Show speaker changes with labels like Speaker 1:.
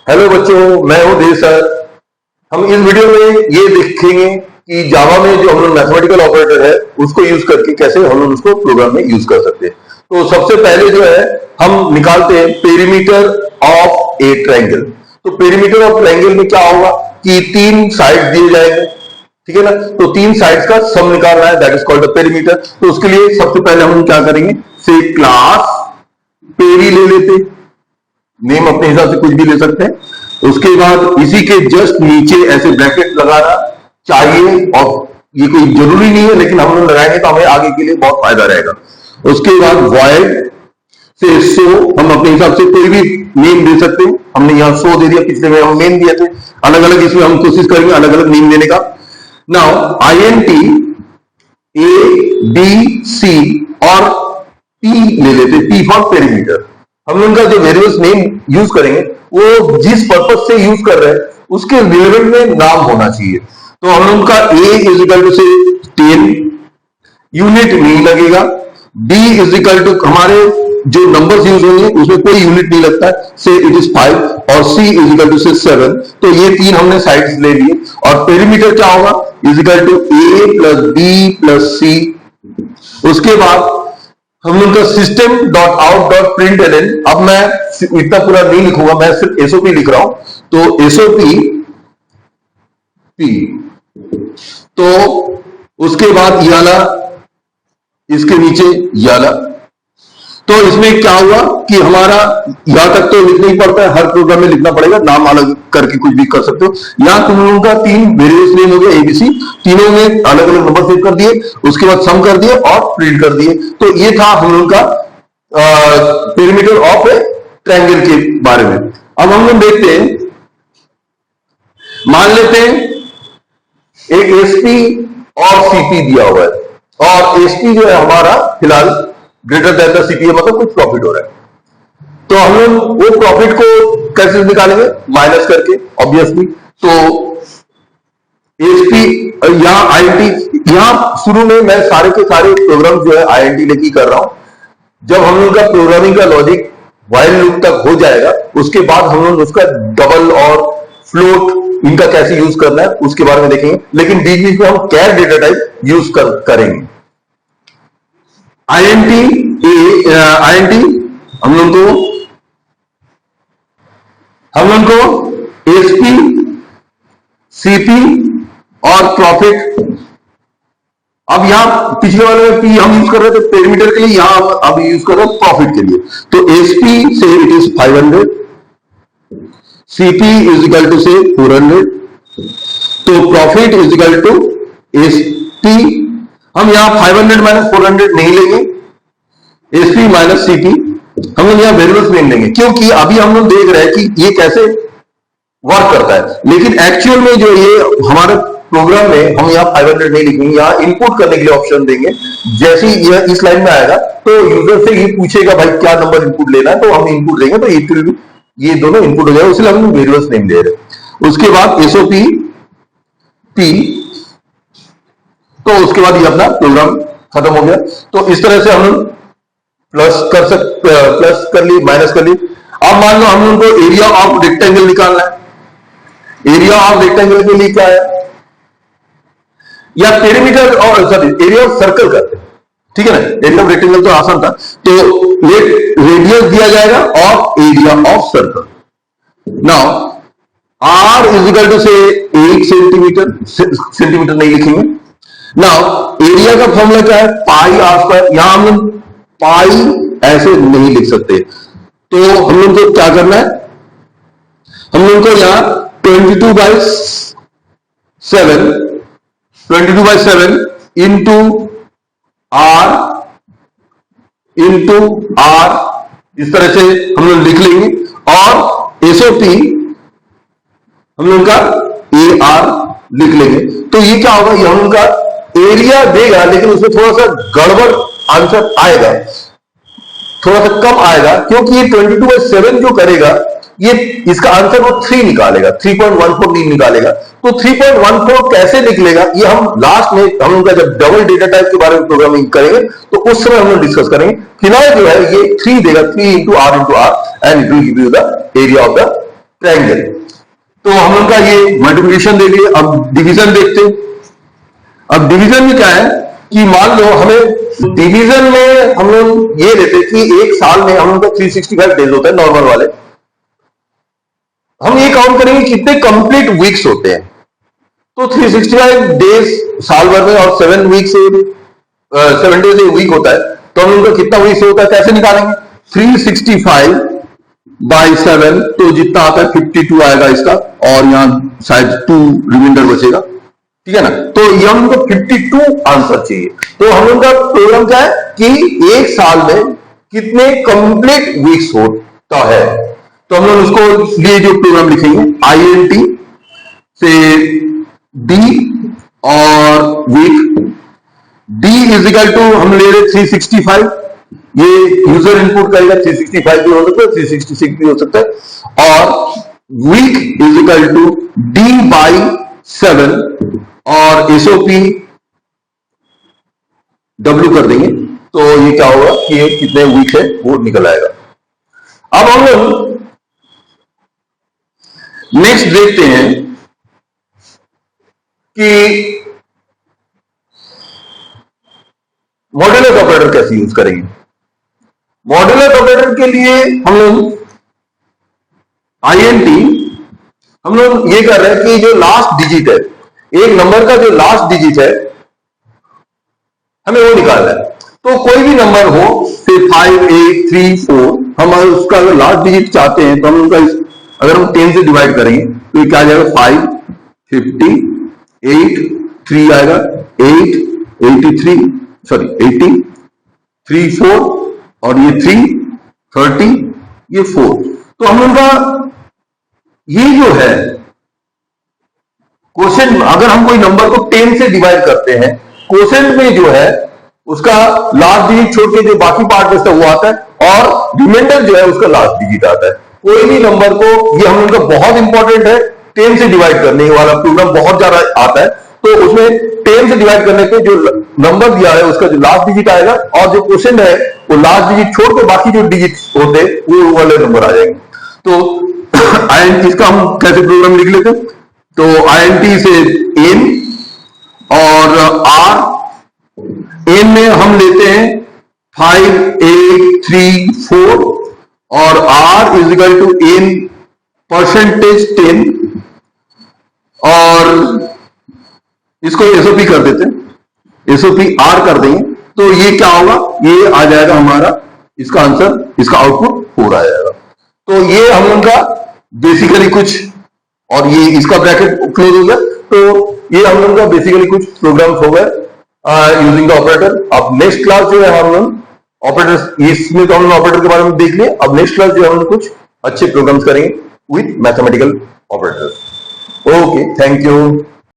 Speaker 1: Hello बच्चों, मैं हूं देव सर। हम इस वीडियो में ये देखेंगे कि जावा में जो हम लोग मैथमेटिकल ऑपरेटर है उसको यूज करके कैसे हम लोग उसको प्रोग्राम में यूज कर सकते हैं। तो सबसे पहले जो है हम निकालते हैं पेरीमीटर ऑफ ए ट्रायंगल। तो पेरीमीटर ऑफ ट्रायंगल में क्या होगा कि तीन साइड दिए जाएंगे, ठीक है ना। तो तीन साइड्स का सम निकालना है, that is called the perimeter. तो उसके लिए सबसे पहले हम क्या करेंगे, से क्लास पेरी ले लेते, नेम अपने हिसाब से कुछ भी ले सकते हैं। उसके बाद इसी के जस्ट नीचे ऐसे ब्रैकेट लगाना चाहिए, और ये कोई जरूरी नहीं है लेकिन हम लोग लगाएंगे तो हमें आगे के लिए बहुत फायदा रहेगा। उसके बाद वॉइड से शो, हम अपने हिसाब से कोई भी नेम दे सकते हैं। हमने यहां शो दे दिया, पिछले में हम नेम दिए थे, अलग अलग इसमें हम कोशिश करेंगे अलग अलग नेम देने का। Now INT A B C और P ले लेते, P फॉर पेरीमीटर। हम उनका जो वेरियस नेम यूज करेंगे वो जिस पर्पज से यूज कर रहे हैं उसके रिलेवेंट में नाम होना चाहिए। तो हम उनका A इज इक्वल टू से 10, यूनिट नहीं लगेगा। B इज इक्वल टू हमारे जो नंबर्स यूज होंगे उसमें कोई यूनिट नहीं लगता से इट इज 5, और C इज इक्वल टू से 7। तो ये तीन हमने साइड्स ले लिए, और पेरीमीटर क्या होगा, is equal to A plus B plus C। उसके बाद हम उनका system dot out dot print ln. अब मैं इतना पूरा नहीं लिखूंगा, मैं सिर्फ एसओपी लिख रहा हूं। तो एसओपी पी, तो उसके बाद याला, इसके नीचे याला। तो इसमें क्या हुआ कि हमारा यहां तक तो लिखना ही पड़ता है, हर प्रोग्राम में लिखना पड़ेगा, नाम अलग करके कुछ भी कर सकते हो। यहां तुम लोगों का तीन वेरियस नेम हो गया एबीसी, तीनों में अलग अलग नंबर सेव कर दिए, उसके बाद सम कर दिए और प्रिंट कर दिए। तो ये था हम लोगों का पेरीमीटर ऑफ ए ट्रायंगल के बारे में। अब हम लोग देखते हैं, मान लेते हैं एक एसपी और सीपी दिया हुआ है, और एसपी जो है हमारा फिलहाल ग्रेटर देन द सीपी, मतलब कुछ प्रॉफिट हो रहा है। तो हम लोग वो प्रॉफिट को कैसे निकालेंगे, माइनस करके ऑब्वियसली। तो एसपी यहां आईएनटी, यहां शुरू में मैं सारे के सारे प्रोग्राम जो है आईएनटी लेके कर रहा हूं। जब हम लोग का प्रोग्रामिंग का लॉजिक व्हाइल लूप तक हो जाएगा उसके बाद हम लोग उसका डबल और फ्लोट इनका कैसे यूज करना है उसके बारे में देखेंगे, लेकिन बीच बीच में हम कैर डेटा टाइप यूज करेंगे। आईएनटी हम लोग को एसपी सीपी और प्रॉफिट। अब यहां पिछले वाले में पी हम यूज कर रहे थे पेरीमीटर के लिए, यहां अब यूज कर रहे हैं प्रॉफिट के लिए। तो एसपी से it is 500, CP is equal to say 400, तो profit is equal to SP. हम यहां 500 माइनस 400 नहीं लेंगे, एसपी माइनस सीपी हम लोग यहां वेरिएबल्स नहीं लेंगे, क्योंकि अभी हम लोग देख रहे हैं कि ये कैसे वर्क करता है। लेकिन एक्चुअल में जो ये हमारे प्रोग्राम में हम यहाँ 500 नहीं लिखेंगे, यहाँ इनपुट करने के लिए ऑप्शन देंगे। जैसे ही यह इस लाइन में आएगा तो यूजर से ये पूछेगा भाई क्या नंबर इनपुट लेना है, तो हम इनपुट देंगे, तो ये दोनों इनपुट हो जाएगा, इसलिए हम वेरिएबल्स नेम दे रहे हैं। उसके बाद एसओपी पी, तो उसके बाद ये अपना प्रोग्राम खत्म हो गया। तो इस तरह से हम लोग प्लस कर ली, माइनस कर ली। अब मान लो हम लोग को एरिया ऑफ रेक्टेंगल निकालना है। एरिया ऑफ रेक्टेंगल के लिए क्या है, या पेरीमीटर और सॉरी एरिया ऑफ सर्कल करते हैं, ठीक है ना। एरिया ऑफ रेक्टेंगल तो आसान था, तो रेडियस दिया जाएगा और area of circle. Now r is equal to say 8 centimetre नहीं लिखेंगे। नाउ एरिया का फॉर्मूला क्या है, पाई आर स्क्वायर। यहां हम लोग पाई ऐसे नहीं लिख सकते, तो हम लोग को क्या करना है, हम लोग को यहां 22/7 इंटू आर इस तरह से हम लोग लिख लेंगे, और एसओपी हम लोग का ए आर लिख लेंगे। तो ये क्या होगा, ये हम लोग का एरिया देगा लेकिन उसमें थोड़ा सा गड़बड़ आंसर आएगा, थोड़ा सा कम आएगा, क्योंकि ये 22/7 जो करेगा ये इसका आंसर वो 3 निकालेगा, 3.14 नहीं निकालेगा। तो 3.14 कैसे निकलेगा ये हम लास्ट में हम लोग का जब डबल डेटा टाइप के बारे में प्रोग्रामिंग करेंगे तो उस समय हम लोग डिस्कस करेंगे। फिलहाल जो है ये 3 देगा, 3 into r and it will give you the area of the triangle. तो हम लोग का ये मल्टीप्लिकेशन देख लिए, अब डिवीजन देखते हैं। अब डिवीजन में क्या है कि मान लो हमें डिवीजन में हम लोग ये लेते हैं कि एक साल में हम लोग का 365 डेज होता है नॉर्मल वाले। हम ये काउंट करेंगे कितने कंप्लीट वीक्स होते हैं। तो 365 डेज साल भर में और 7 वीक से 7 डेज एक वीक होता है, तो हम लोग का कितना वीक होता है कैसे निकालेंगे? 365 बाई 7, तो जितना आता है 52 आएगा इसका, और यहां शायद 2 रिमाइंडर बचेगा, ठीक है ना। तो ये हम लोग को 52 आंसर चाहिए। तो हम लोग का प्रोग्राम क्या है कि एक साल में कितने कंप्लीट वीक्स होता है। तो हम लोग उसको लिए जो प्रोग्राम लिखेंगे INT से डी और वीक, डी इज इक्वल टू हम ले रहे 365, ये यूजर इनपुट करेगा, 365 भी हो सकता है, 366 भी हो सकता है, और week is equal to D by 7 और एसओपी डब्ल्यू कर देंगे। तो ये क्या होगा कि ये कितने वीक है वो निकल आएगा। अब हम लोग नेक्स्ट देखते हैं कि मॉड्यूलर ऑपरेटर कैसे यूज करेंगे। मॉड्यूलर ऑपरेटर के लिए हम लोग INT हम लोग ये कर रहे हैं कि जो लास्ट डिजिट है, एक नंबर का जो लास्ट डिजिट है हमें वो निकालना है। तो कोई भी नंबर हो, से 5, 8, 3, 4, हम उसका अगर लास्ट डिजिट चाहते हैं तो हम उनका अगर हम 10 से डिवाइड करेंगे तो ये क्या आ जाएगा? 5, 50, 8, 3 आएगा, 8, 83, सॉरी 80, 3, 4 और ये 3, 30, ये 4। तो हम लोग का ये जो है क्वोशेंट, अगर हम कोई नंबर को 10 से डिवाइड करते हैं, क्वोशेंट में जो है उसका लास्ट डिजिट छोड़ के जो बाकी पार्ट बचता है वो आता है, और रिमाइंडर जो है उसका लास्ट डिजिट आता है। कोई भी नंबर को, ये हम लोग का बहुत इंपॉर्टेंट है, 10 से डिवाइड करने वाला प्रोग्राम बहुत ज्यादा आता है। तो उसमें 10 से डिवाइड करने पे जो नंबर दिया है उसका जो लास्ट डिजिट आएगा, और जो क्वेश्चन है वो लास्ट डिजिट छोड़ के बाकी जो डिजिट होते हैं वो वाले नंबर आ जाएंगे। तो इसका हम कैसे प्रोग्राम लिख लेते हैं? तो INT से एन और आर, एन में हम लेते हैं 5, 8, 3, 4 और R is equal to N percentage 10, और इसको एसओपी कर देते हैं, एसओपी आर कर देंगे। तो ये क्या होगा? ये आ जाएगा हमारा, इसका आंसर, इसका आउटपुट 4 आ जाएगा। तो ये हम लोग का बेसिकली कुछ, और ये इसका ब्रैकेट क्लोज हो गया। तो ये हम लोग का बेसिकली कुछ प्रोग्राम्स हो गए यूजिंग द ऑपरेटर। अब नेक्स्ट क्लास जो है हम लोग ऑपरेटर, इसमें तो हम लोग ऑपरेटर के बारे में देख लिए। अब नेक्स्ट क्लास जो है हम लोग कुछ अच्छे प्रोग्राम्स करेंगे with mathematical operators. Okay, thank you.